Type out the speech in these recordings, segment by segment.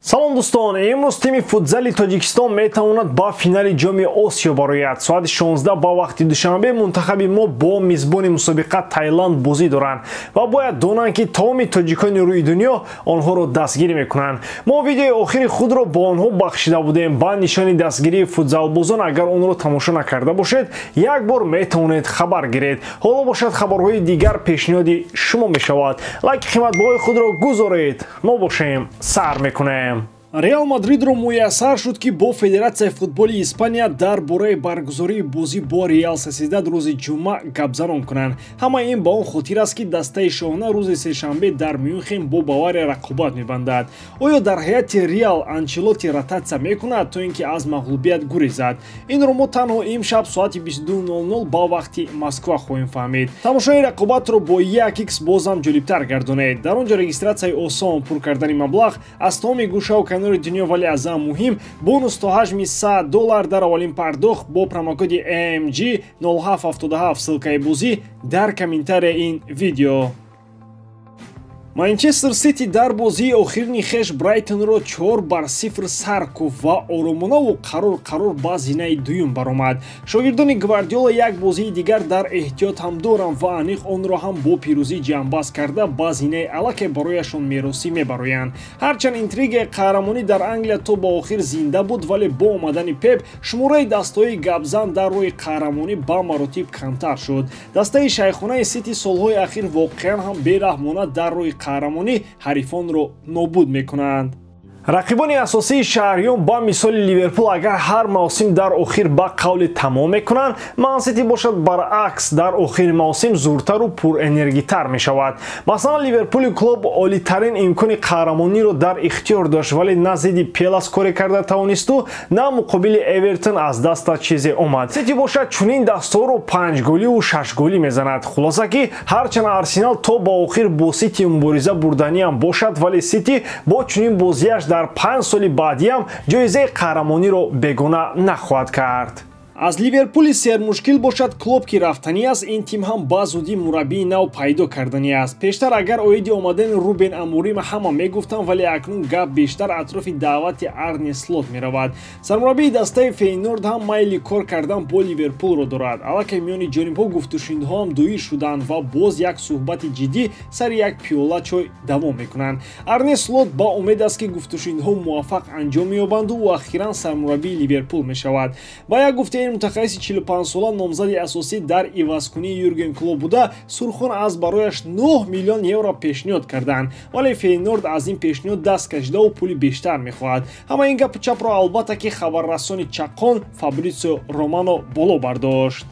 салом дӯстон, имрӯз тими футзали тоҷикистон метавонад ба финали ҷоми осиё барояд. Соати 16 ба вақти душанбе мунтахаби мо бо мизбони мусобиқа Таиланд бозӣ доранд ва бояд донанд ки тамоми тоҷикони рӯи дунё онҳоро дастгирӣ мекунанд. Мо видеои охири худро бо онҳо бахшида будем. Ба нишони дастгирии футзалбозон агар онро тамошо накарда бошед, як бор метавонед хабар гиред. Ҳоло бошад хабарҳои дигар пешниҳоди шумо мешавад. Лайки қиматбоҳои худро гузоред. Мо бошем сар мекунем. Реал Мадридро муяссар шуд ки бо Федератсияи футболи Испания дар бораи баргузории бозӣ бо Реал Сосидад рӯзи ҷумъа гапзанон кунанд. Ҳама ин ба он хотир аст ки дастаи шоҳона рӯзи сешанбе дар Мюнхен бо Бовари рақобат мебандад. Оё дар ҳайати Реал Анчелоти ротатсия мекунад то ин ки аз мағлубият гурезад? Инро мо танҳо имшаб соати 22:00 ба вақти Москва хоҳем фаҳмид. Тамошои рақобатро бо 1x бозам ҷолибтар гардонед. Дар он ҷо регистратсияи осон, пур кардани маблағ аз тамоми гӯшаву канори дунё, вале аз ҳам муҳим бонус то ҳаҷми $100 дар аввалин пардохт бо промокоди AMG 0777 ссылкаи бозӣ дар комментарияи ин видео. Манчестер Сити дар бозии охирини хеш Брайтонро 4-0 сар куфт ва оромонаву қарор ба зинаи дуюм баромад. Шогирдони Гвардиола як бозии дигар дар эҳтиёт ҳам доранд ва аниқ онро ҳам бо пирӯзӣ ҷамъбаст карда ба зинаи аллаке барояшон меросӣ мебароянд. Ҳарчанд интригаи қаҳрамонӣ дар Англия то ба охир зинда буд, вале бо омадани Пеп шумораи дастаҳои гапзан дар роҳи қаҳрамонӣ ба маротиб камтар шуд. Дастаи шайхонаи Сити солҳои ахир воқеан ҳам бераҳмона дар роҳи қаҳрамонӣ ҳарифонро нобуд мекунанд. рақибони асосии шаҳриён ба мисоли Ливерпул агар ҳар мавсим дар охир ба қавле тамом мекунанд, Ман Сити бошад баръакс дар охири мавсим зуртару пурэнергитар мешавад. Масалан, Ливерпули клуб олитарин имкони қаҳрамониро дар ихтиёр дошт, вале на зидди Пелас коре карда тавонисту, на муқобили Эвертон аз даста чизе омад. Сити бошад чунин дастаҳоро 5 голиву 6 голӣ мезанад. Хулоса ки ҳарчанд Арсенал то ба охир бо Сити мубориза бурданиам бошад, вале Сити бо чунин бозиаш дар 5 соли баъдиам ҷоизаи қаҳрамониро бегона нахоҳад кард. Аз Ливерпули сермушкил бошад клуб ки рафтанӣ аст, ин тим ҳам ба зудӣ мураббии нав пайдо карданӣ аст. Пештар агар оиди омадани Рубен Аморим ҳама мегуфтанд, вале акнун гап бештар атрофи даъвати Арне Слот меравад. Сармураббии дастаи Фейнорд ҳам майли кор кардан бо Ливерпулро дорад. Аллакай миёни ҷонибҳо гуфтушунидҳо ҳам дуир шуданд ва боз як суҳбати ҷиддӣ сари як пиёла чой давом мекунанд. Арне Слот ба умед аст ки гуфтушунидҳо муваффақ анҷом ёбанду ӯ ахиран сармураббии Ливерпул мешавад. Ба як гуфтаи мутахассиси 45 сола номзади асосӣ дар ивазкунии Юрген Клоп буда, сурхон аз барояш 9 миллион евро пешниҳод карданд, вале Фейнорд аз ин пешниҳод даст кашидаву пули бештар мехоҳад. Ҳама ин гапу чапро албатта ки хабаррасони чақон Фабрицио Романо боло бардошт.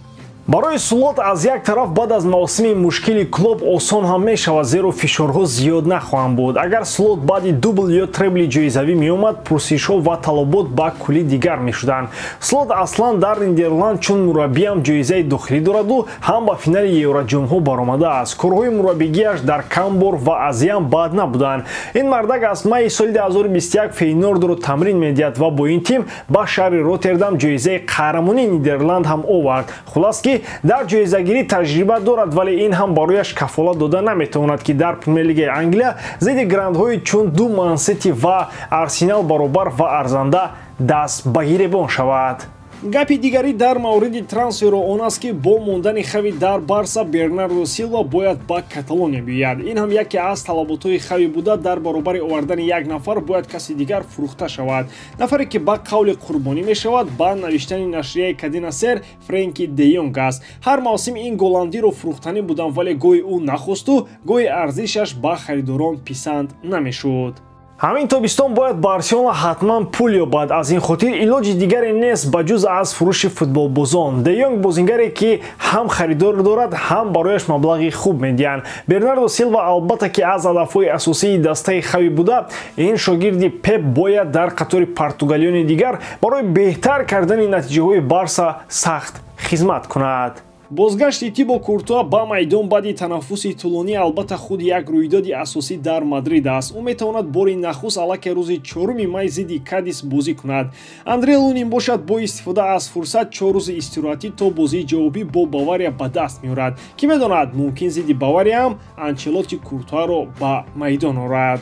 Барои Слот аз як тараф баъд аз мавсими мушкили клуб осон ҳам мешавад, зеро фишорҳо зиёд нахоҳанд буд. Агар Слот баъди дубл ё требли ҷоизавӣ меомад, пурсишҳо ва талабот ба кулли дигар мешуданд. Слот аслан дар Нидерланд чун мураббиам ҷоизаи дохилӣ дораду ҳам ба финали Евроҷомҳо баромадааст. Корҳои мураббигиаш дар камбор ва азиям бад набуданд. Ин мардак аз майи соли 2021 Фейнордро тамрин медиҳад ва бо ин тим ба шаҳри Роттердам ҷоизаи қаҳрамонии Нидерланд ҳам овард. Хулас ки дар ҷоизагирӣ таҷриба дорад, вале ин ҳам барояш кафолат дода наметавонад ки дар Премер-лигаи Англия зидди грандҳои чун ду Ман Сити ва Арсенал баробар ва арзанда даст ба гиребон шавад. Гапи дигари дар мавриди трансферо он аст ки бо мондани хави дар Барса Бернардо Силва бояд ба Каталония биёяд. Ин ҳам яке аз талаботҳои хави буда, дар баробари овардани як нафар бояд каси дигар фурӯхта шавад. Нафаре ки ба қавле қурбонӣ мешавад ба навиштани нашрияи Кадина Сер Френки де Йонг аст. Ҳар мавсим ин голландиро фурӯхтанӣ буданд, вале гоҳи ӯ нахосту, гоҳи арзишаш ба харидорон писанд намешуд. Ҳамин тобистон бояд Барселона ҳатман пул ёбад. Аз ин хотир илоҷи дигаре нест ба ҷуз аз фурӯши футболбозон. Де Йонг бозингаре ки ҳам харидор дорад, ҳам барояш маблағи хуб медиҳанд. Бернардо Силва албатта ки аз ҳадафҳои асосии дастаи хави буда, ин шогирди Пеп бояд дар қатори португалиёни дигар барои беҳтар кардани натиҷаҳои Барса сахт хизмат кунад. Бозгашти Тибо Куртуа ба майдон баъди танаффуси тӯлонӣ албатта худ як рӯйдоди асосӣ дар Мадрид аст. Ӯ метавонад бори нахуст аллакай рӯзи 4 май зидди Кадис бозӣ кунад. Андре Лунин бошад бо истифода аз фурсат 4 рӯзи истироҳатӣ то бозии ҷавобӣ бо Бовария ба даст меорад. Ки медонад, мумкин зидди Бовария ҳам Анчелоти Куртуаро ба майдон орад.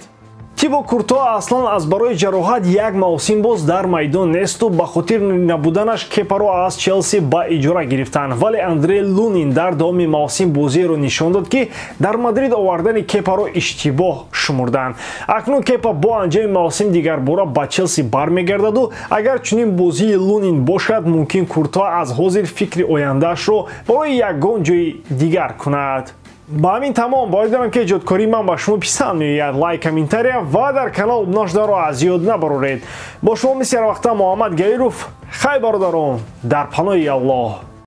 Тибо Куртуа аслан аз барои ҷароҳат як мавсим боз дар майдон несту ба хотир набуданаш Кепаро аз Челси ба иҷора гирифтанд, вале Андре Лунин дар давоми мавсим бозиеро нишон дод ки дар Мадрид овардани Кепаро иштибоҳ шумурданд. Акнун Кепа бо анҷоми мавсим дигарбора ба Челси бармегардаду агар чунин бозии Лунин бошад, мумкин Куртуа аз ҳозир фикри ояндаашро барои ягон ҷои дигар кунад. ба ҳамин тамом бояд гӯям ки эҷодкории ман ба шумо писанд меояд. лайк, комментария ва дар канал ношдаро аз ёд набароред. бо шумо мисли ҳар вақта Муҳаммад Гаиров. хай бародарон, дар паноҳи Аллоҳ.